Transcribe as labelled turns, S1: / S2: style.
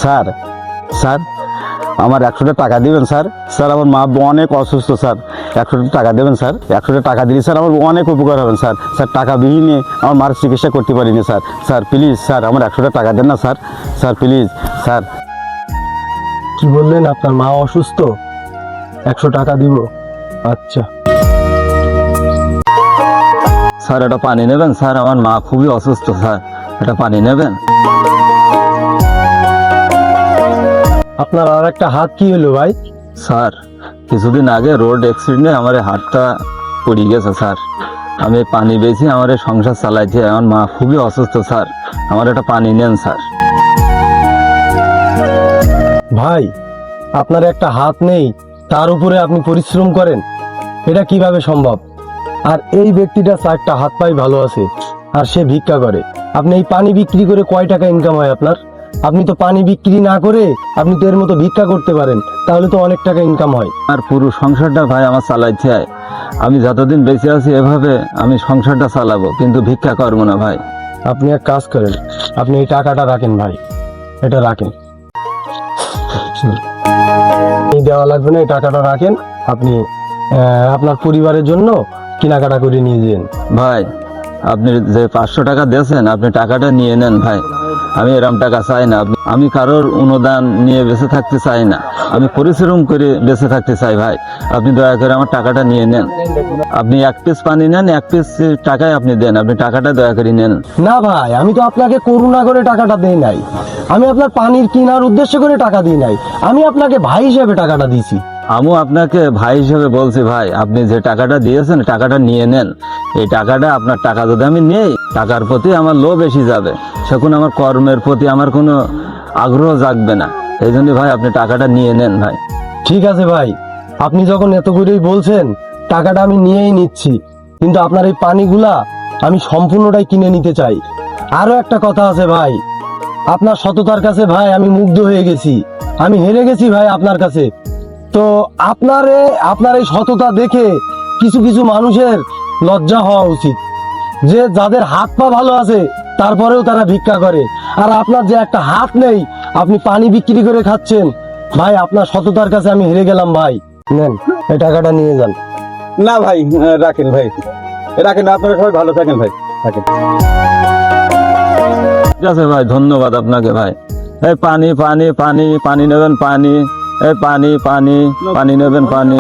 S1: Sir sir আমার 100টা টাকা দিবেন স্যার। স্যার আমার মা অনেক অসুস্থ স্যার, 100টা টাকা দেবেন স্যার। 100টা টাকা দিলে স্যার আমার অনেক উপকার হবেন স্যার। স্যার টাকা বিহীনে আমার মার চিকিৎসা করতে পারিনি স্যার। স্যার প্লিজ স্যার আমার 100টা টাকা দেন না স্যার। Sir please sir.
S2: কি বললেন আপনার মা অসুস্থ? 100 টাকা দিব। আচ্ছা
S1: স্যার এটা পানি নেবেন স্যার, আমার মা খুবই অসুস্থ স্যার, এটা পানি নেবেন।
S2: আপনার আর একটা হাত কি হলো ভাই?
S1: স্যার কিছুদিন আগে রোড অ্যাক্সিডেন্টে আমার এই হাতটা পড়ে গেছে স্যার। আমি পানি বেশি আমার এই সংসার চালাইছি, আমার মা খুবই অসুস্থ স্যার, আমার একটা পানি নেন স্যার।
S2: ভাই আপনার একটা হাত নেই, তার উপরে আপনি পরিশ্রম করেন, এটা কিভাবে সম্ভব? আর এই ব্যক্তিটা 4টা হাত পাই ভালো আছে আর সে ভিক্ষা করে। আপনি এই পানি বিক্রি করে কয় টাকা ইনকাম হয় আপনার? আপনি তো পানি বিক্রি না করে আপনি তো এর মতো ভিক্ষা করতে পারেন, তাহলে তো অনেক টাকা ইনকাম হয়।
S1: আর পুরো সংসারটা ভাই আমার চালাইছে, আমি যতদিন বেঁচে আছি এভাবে আমি সংসারটা চালাবো, কিন্তু ভিক্ষা করবো না ভাই।
S2: আপনি এক কাজ করেন, আপনি এই টাকাটা রাখেন ভাই, এটা রাখেন। এই দেওয়া লাগবে না, এই টাকাটা রাখেন। আপনি আপনার পরিবারের জন্য কেনাকাটা করে নিয়ে যান।
S1: ভাই আপনি যে 500 টাকা দিয়েছেন আপনি টাকাটা নিয়ে নেন ভাই, আমি এরম টাকা চাই না। আমি কারোর অনুদান নিয়ে বেঁচে থাকতে চাই না, আমি পরিশ্রম করে বেঁচে থাকতে চাই ভাই। আপনি দয়া করে আমার টাকাটা নিয়ে নেন। আপনি 1 পিস পানি নেন, 1 পিস টাকায় আপনি দেন, আপনি টাকাটা দয়া করে নেন।
S2: না ভাই, আমি তো আপনাকে করুণা করে টাকাটা দেই নাই, আমি আপনার পানির কেনার উদ্দেশ্য করে টাকা দিই নাই, আমি আপনাকে ভাই হিসেবে টাকাটা দিয়েছি।
S1: আমিও আপনাকে ভাই হিসেবে বলছি ভাই, আপনি যে টাকাটা দিয়েছেন টাকাটা নিয়ে নেন। এই টাকাটা আপনার টাকা যদি আমি নেই, টাকার প্রতি আমার লোভ বেশি যাবে, সেখানে আমার কর্মের প্রতি আমার কোনো আগ্রহ জাগবে না। এই জন্য ভাই আপনি টাকাটা নিয়ে নেন ভাই।
S2: ঠিক আছে ভাই, আপনি যখন এত করেই বলছেন টাকাটা আমি নিয়েই নিচ্ছি, কিন্তু আপনার এই পানিগুলা আমি সম্পূর্ণটাই কিনে নিতে চাই। আরো একটা কথা আছে ভাই, আপনার সততার কাছে ভাই আমি মুগ্ধ হয়ে গেছি, আমি হেরে গেছি ভাই আপনার কাছে। তো আপনার এই সততা দেখে কিছু কিছু মানুষের লজ্জা হওয়া উচিত, যে যাদের হাত পা ভালো আছে তারপরেও তারা ভিক্ষা করে, আর আপনার যে একটা হাত নেই আপনি পানি বিক্রি করে খাচ্ছেন। ভাই আপনার সততার কাছে আমি হেরে গেলাম ভাই। নেন এই টাকাটা নিয়ে যান।
S1: না ভাই রাখেন ভাই, রাখেন, আপনারা সবাই ভালো থাকেন ভাই, রাখেন। ঠিক আছে ভাই, ধন্যবাদ আপনাকে ভাই। এই পানি পানি পানি পানি নেবেন পানি, এই পানি পানি পানি নেবেন পানি।